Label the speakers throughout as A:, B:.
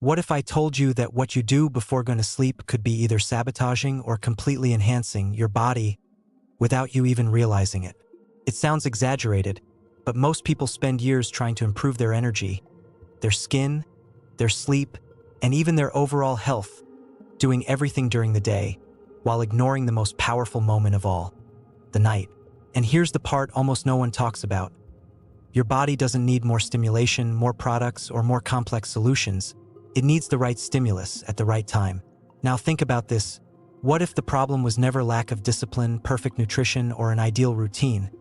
A: What if I told you that what you do before going to sleep could be either sabotaging or completely enhancing your body without you even realizing it? It sounds exaggerated, but most people spend years trying to improve their energy, their skin, their sleep, and even their overall health, doing everything during the day, while ignoring the most powerful moment of all, the night. And here's the part almost no one talks about. Your body doesn't need more stimulation, more products, or more complex solutions. It needs the right stimulus at the right time. Now think about this. What if the problem was never lack of discipline, perfect nutrition, or an ideal routine,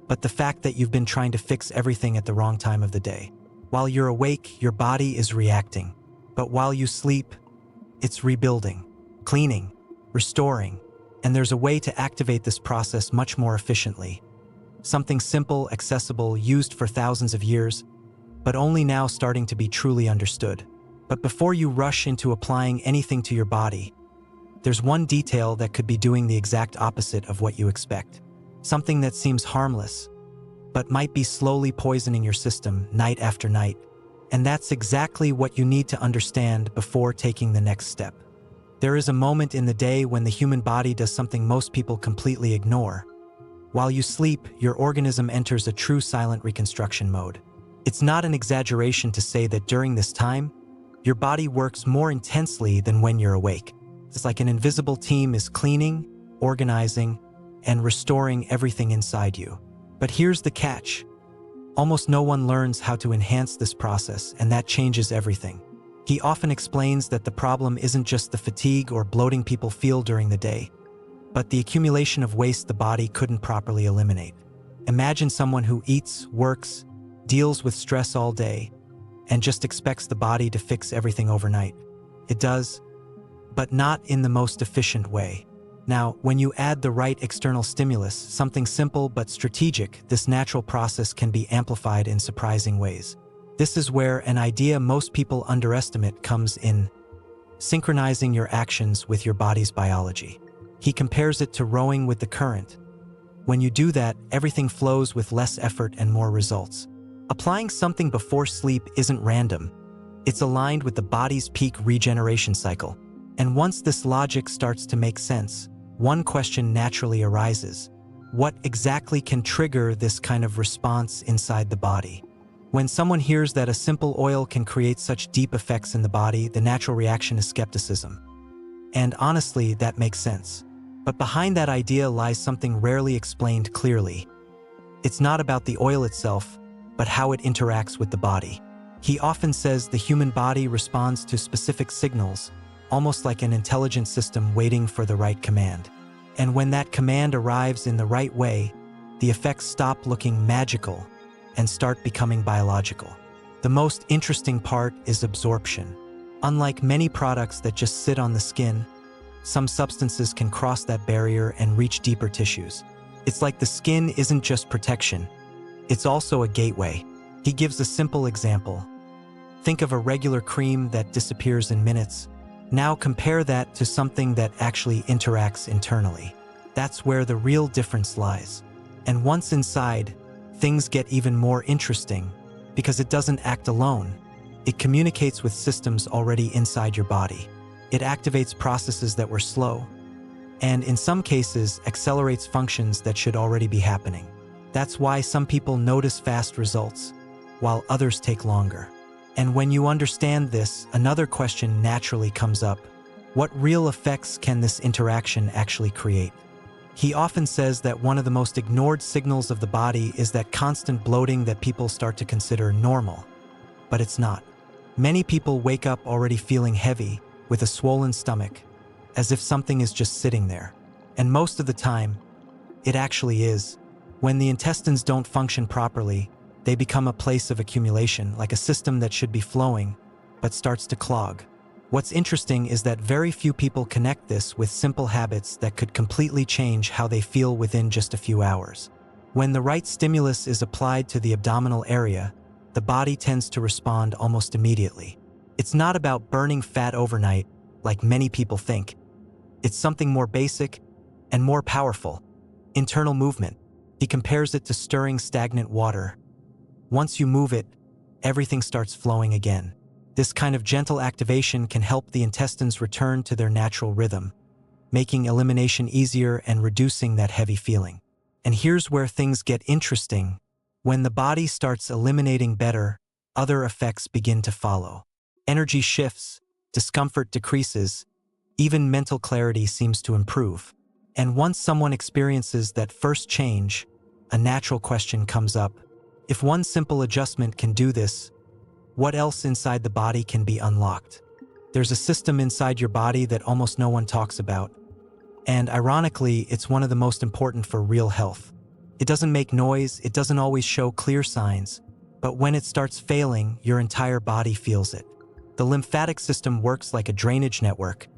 A: but the fact that you've been trying to fix everything at the wrong time of the day? While you're awake, your body is reacting. But while you sleep, it's rebuilding, cleaning, restoring, and there's a way to activate this process much more efficiently. Something simple, accessible, used for thousands of years, but only now starting to be truly understood. But before you rush into applying anything to your body, there's one detail that could be doing the exact opposite of what you expect. Something that seems harmless, but might be slowly poisoning your system night after night. And that's exactly what you need to understand before taking the next step. There is a moment in the day when the human body does something most people completely ignore. While you sleep, your organism enters a true silent reconstruction mode. It's not an exaggeration to say that during this time, your body works more intensely than when you're awake. It's like an invisible team is cleaning, organizing, and restoring everything inside you. But here's the catch. Almost no one learns how to enhance this process, and that changes everything. He often explains that the problem isn't just the fatigue or bloating people feel during the day, but the accumulation of waste the body couldn't properly eliminate. Imagine someone who eats, works, deals with stress all day, and just expects the body to fix everything overnight. It does, but not in the most efficient way. Now, when you add the right external stimulus, something simple but strategic, this natural process can be amplified in surprising ways. This is where an idea most people underestimate comes in: synchronizing your actions with your body's biology. He compares it to rowing with the current. When you do that, everything flows with less effort and more results. Applying something before sleep isn't random. It's aligned with the body's peak regeneration cycle. And once this logic starts to make sense, one question naturally arises. What exactly can trigger this kind of response inside the body? When someone hears that a simple oil can create such deep effects in the body, the natural reaction is skepticism. And honestly, that makes sense. But behind that idea lies something rarely explained clearly. It's not about the oil itself, but how it interacts with the body. He often says the human body responds to specific signals, almost like an intelligent system waiting for the right command. And when that command arrives in the right way, the effects stop looking magical and start becoming biological. The most interesting part is absorption. Unlike many products that just sit on the skin, some substances can cross that barrier and reach deeper tissues. It's like the skin isn't just protection, it's also a gateway. He gives a simple example. Think of a regular cream that disappears in minutes. Now compare that to something that actually interacts internally. That's where the real difference lies. And once inside, things get even more interesting because it doesn't act alone. It communicates with systems already inside your body. It activates processes that were slow, and in some cases accelerates functions that should already be happening. That's why some people notice fast results, while others take longer. And when you understand this, another question naturally comes up. What real effects can this interaction actually create? He often says that one of the most ignored signals of the body is that constant bloating that people start to consider normal. But it's not. Many people wake up already feeling heavy, with a swollen stomach, as if something is just sitting there. And most of the time, it actually is. When the intestines don't function properly, they become a place of accumulation, like a system that should be flowing, but starts to clog. What's interesting is that very few people connect this with simple habits that could completely change how they feel within just a few hours. When the right stimulus is applied to the abdominal area, the body tends to respond almost immediately. It's not about burning fat overnight, like many people think. It's something more basic and more powerful: internal movement. He compares it to stirring stagnant water. Once you move it, everything starts flowing again. This kind of gentle activation can help the intestines return to their natural rhythm, making elimination easier and reducing that heavy feeling. And here's where things get interesting. When the body starts eliminating better, other effects begin to follow. Energy shifts, discomfort decreases, even mental clarity seems to improve. And once someone experiences that first change, a natural question comes up. If one simple adjustment can do this, what else inside the body can be unlocked? There's a system inside your body that almost no one talks about. And ironically, it's one of the most important for real health. It doesn't make noise, it doesn't always show clear signs, but when it starts failing, your entire body feels it. The lymphatic system works like a drainage network,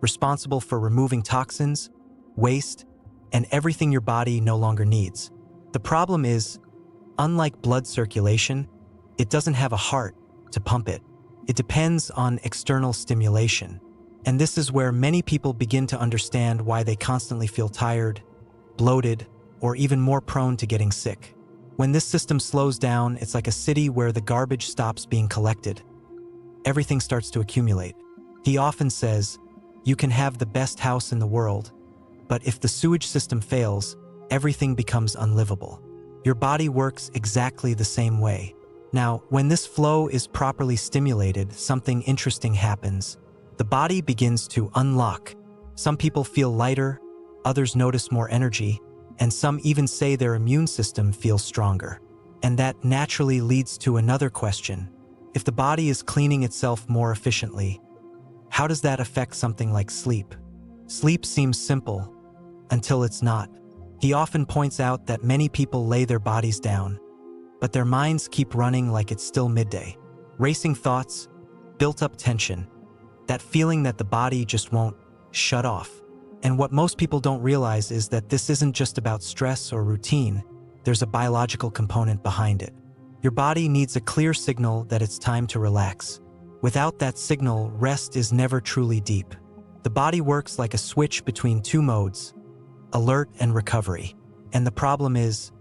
A: responsible for removing toxins, waste, and everything your body no longer needs. The problem is, unlike blood circulation, it doesn't have a heart to pump it. It depends on external stimulation. And this is where many people begin to understand why they constantly feel tired, bloated, or even more prone to getting sick. When this system slows down, it's like a city where the garbage stops being collected. Everything starts to accumulate. He often says, you can have the best house in the world, but if the sewage system fails, everything becomes unlivable. Your body works exactly the same way. Now, when this flow is properly stimulated, something interesting happens. The body begins to unlock. Some people feel lighter, others notice more energy, and some even say their immune system feels stronger. And that naturally leads to another question. If the body is cleaning itself more efficiently, how does that affect something like sleep? Sleep seems simple, until it's not. He often points out that many people lay their bodies down, but their minds keep running like it's still midday. Racing thoughts, built-up tension, that feeling that the body just won't shut off. And what most people don't realize is that this isn't just about stress or routine, there's a biological component behind it. Your body needs a clear signal that it's time to relax. Without that signal, rest is never truly deep. The body works like a switch between two modes, alert and recovery. And the problem is,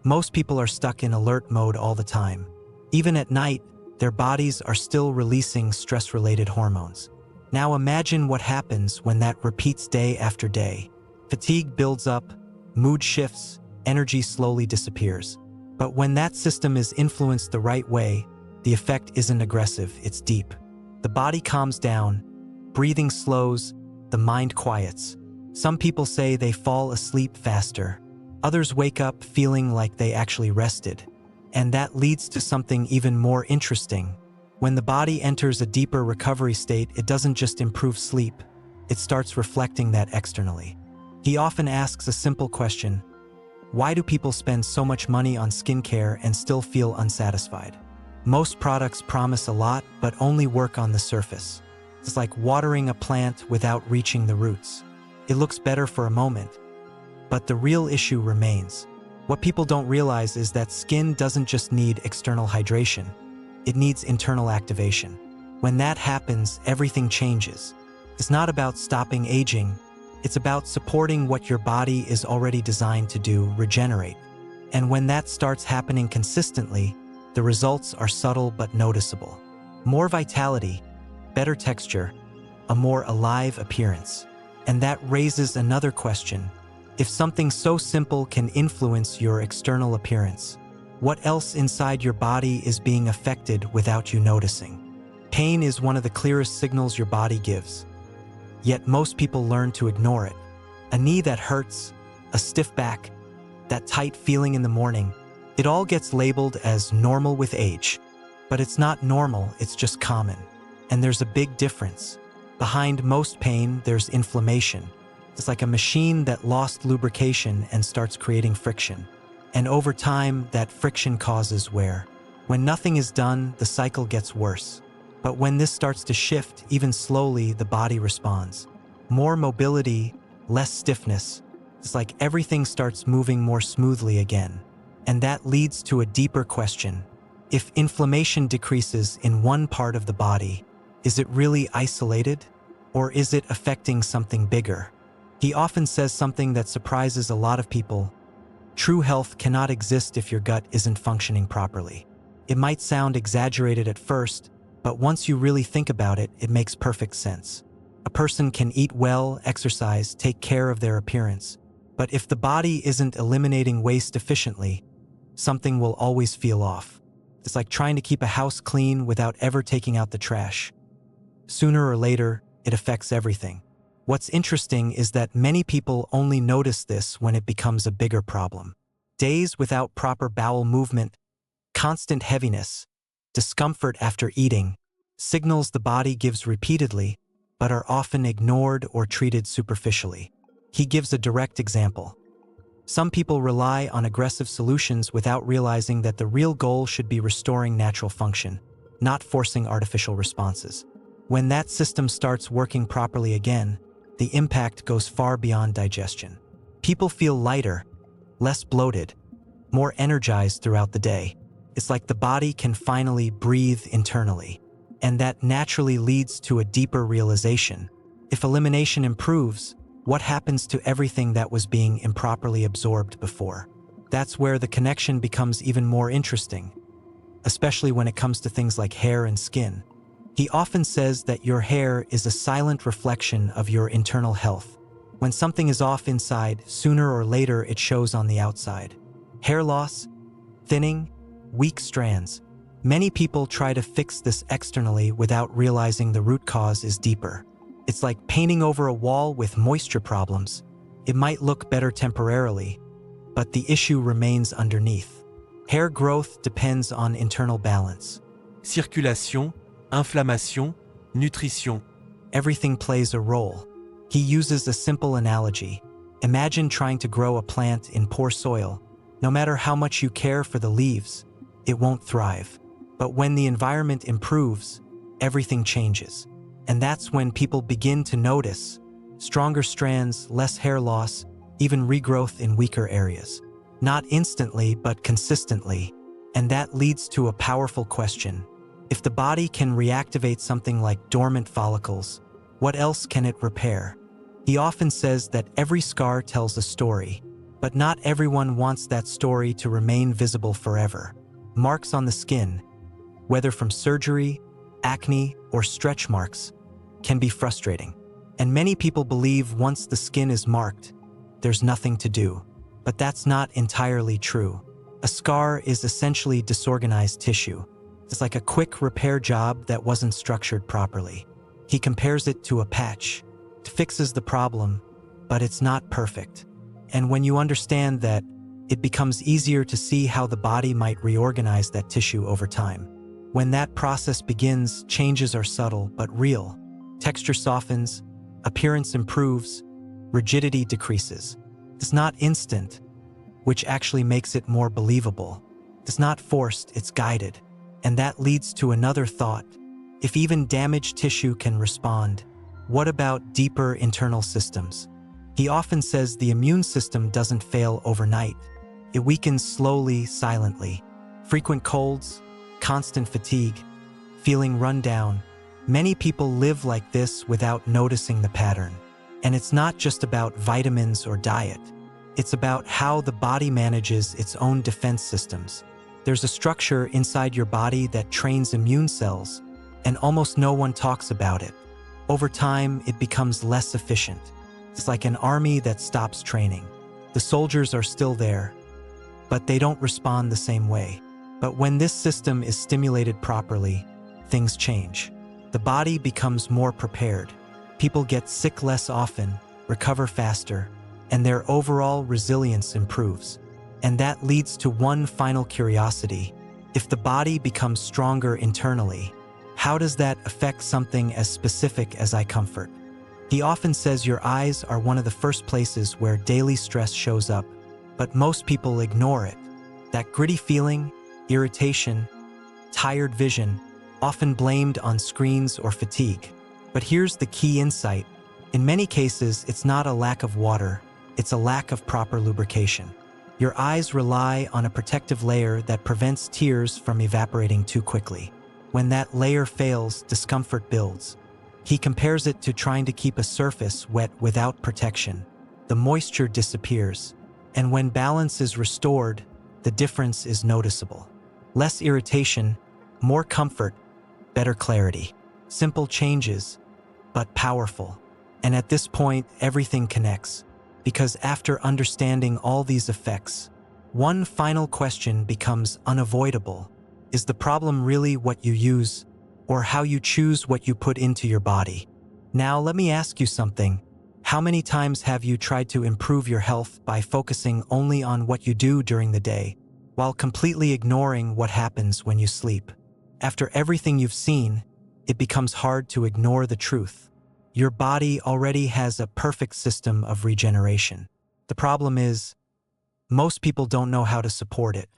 A: most people are stuck in alert mode all the time. Even at night, their bodies are still releasing stress-related hormones. Now imagine what happens when that repeats day after day. Fatigue builds up, mood shifts, energy slowly disappears. But when that system is influenced the right way, the effect isn't aggressive, it's deep. The body calms down, breathing slows, the mind quiets. Some people say they fall asleep faster. Others wake up feeling like they actually rested. And that leads to something even more interesting. When the body enters a deeper recovery state, it doesn't just improve sleep, it starts reflecting that externally. He often asks a simple question: why do people spend so much money on skincare and still feel unsatisfied? Most products promise a lot, but only work on the surface. It's like watering a plant without reaching the roots. It looks better for a moment, but the real issue remains. What people don't realize is that skin doesn't just need external hydration. It needs internal activation. When that happens, everything changes. It's not about stopping aging. It's about supporting what your body is already designed to do, regenerate. And when that starts happening consistently, the results are subtle but noticeable. More vitality, better texture, a more alive appearance. And that raises another question. If something so simple can influence your external appearance, what else inside your body is being affected without you noticing? Pain is one of the clearest signals your body gives. Yet most people learn to ignore it. A knee that hurts, a stiff back, that tight feeling in the morning, it all gets labeled as normal with age. But it's not normal, it's just common. And there's a big difference. Behind most pain, there's inflammation. It's like a machine that lost lubrication and starts creating friction. And over time, that friction causes wear. When nothing is done, the cycle gets worse. But when this starts to shift, even slowly, the body responds. More mobility, less stiffness. It's like everything starts moving more smoothly again. And that leads to a deeper question. If inflammation decreases in one part of the body, is it really isolated? Or is it affecting something bigger? He often says something that surprises a lot of people. True health cannot exist if your gut isn't functioning properly. It might sound exaggerated at first, But once you really think about it, it makes perfect sense. A person can eat well, exercise, take care of their appearance. But if the body isn't eliminating waste efficiently, something will always feel off. It's like trying to keep a house clean without ever taking out the trash. Sooner or later, it affects everything. What's interesting is that many people only notice this when it becomes a bigger problem. Days without proper bowel movement, constant heaviness, discomfort after eating, signals the body gives repeatedly, but are often ignored or treated superficially. He gives a direct example. Some people rely on aggressive solutions without realizing that the real goal should be restoring natural function, not forcing artificial responses. When that system starts working properly again, the impact goes far beyond digestion. People feel lighter, less bloated, more energized throughout the day. It's like the body can finally breathe internally. And that naturally leads to a deeper realization. If elimination improves, what happens to everything that was being improperly absorbed before? That's where the connection becomes even more interesting, especially when it comes to things like hair and skin. He often says that your hair is a silent reflection of your internal health. When something is off inside, sooner or later it shows on the outside. Hair loss, thinning, weak strands. Many people try to fix this externally without realizing the root cause is deeper. It's like painting over a wall with moisture problems. It might look better temporarily, but the issue remains underneath. Hair growth depends on internal balance.
B: Circulation, inflammation, nutrition.
A: Everything plays a role. He uses a simple analogy. Imagine trying to grow a plant in poor soil. No matter how much you care for the leaves, it won't thrive. But when the environment improves, everything changes. And that's when people begin to notice stronger strands, less hair loss, even regrowth in weaker areas. Not instantly, but consistently. And that leads to a powerful question. If the body can reactivate something like dormant follicles, what else can it repair? He often says that every scar tells a story, but not everyone wants that story to remain visible forever. Marks on the skin, whether from surgery, acne, or stretch marks, can be frustrating. And many people believe once the skin is marked, there's nothing to do. But that's not entirely true. A scar is essentially disorganized tissue. It's like a quick repair job that wasn't structured properly. He compares it to a patch. It fixes the problem, but it's not perfect. And when you understand that, it becomes easier to see how the body might reorganize that tissue over time. When that process begins, changes are subtle but real. Texture softens, appearance improves, rigidity decreases. It's not instant, which actually makes it more believable. It's not forced, it's guided. And that leads to another thought. If even damaged tissue can respond, what about deeper internal systems? He often says the immune system doesn't fail overnight. It weakens slowly, silently. Frequent colds, constant fatigue, feeling run down. Many people live like this without noticing the pattern. And it's not just about vitamins or diet. It's about how the body manages its own defense systems. There's a structure inside your body that trains immune cells, and almost no one talks about it. Over time, it becomes less efficient. It's like an army that stops training. The soldiers are still there, but they don't respond the same way. But when this system is stimulated properly, things change. The body becomes more prepared. People get sick less often, recover faster, and their overall resilience improves. And that leads to one final curiosity. If the body becomes stronger internally, how does that affect something as specific as eye comfort? He often says your eyes are one of the first places where daily stress shows up, but most people ignore it. That gritty feeling, irritation, tired vision, often blamed on screens or fatigue. But here's the key insight. In many cases, it's not a lack of water, it's a lack of proper lubrication. Your eyes rely on a protective layer that prevents tears from evaporating too quickly. When that layer fails, discomfort builds. He compares it to trying to keep a surface wet without protection. The moisture disappears, and when balance is restored, the difference is noticeable. Less irritation, more comfort, better clarity. Simple changes, but powerful. And at this point, everything connects. Because after understanding all these effects, one final question becomes unavoidable. Is the problem really what you use, or how you choose what you put into your body? Now, let me ask you something. How many times have you tried to improve your health by focusing only on what you do during the day, while completely ignoring what happens when you sleep? After everything you've seen, it becomes hard to ignore the truth. Your body already has a perfect system of regeneration. The problem is, most people don't know how to support it.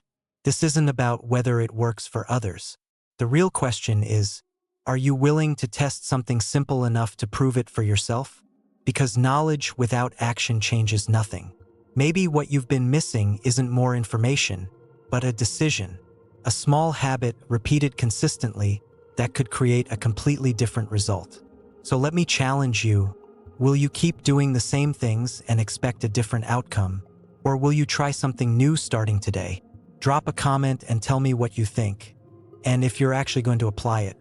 A: This isn't about whether it works for others. The real question is, are you willing to test something simple enough to prove it for yourself? Because knowledge without action changes nothing. Maybe what you've been missing isn't more information, but a decision. A small habit repeated consistently that could create a completely different result. So let me challenge you. Will you keep doing the same things and expect a different outcome? Or will you try something new starting today? Drop a comment and tell me what you think, and if you're actually going to apply it.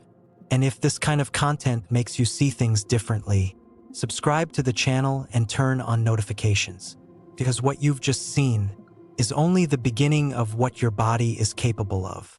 A: And if this kind of content makes you see things differently, subscribe to the channel and turn on notifications. Because what you've just seen is only the beginning of what your body is capable of.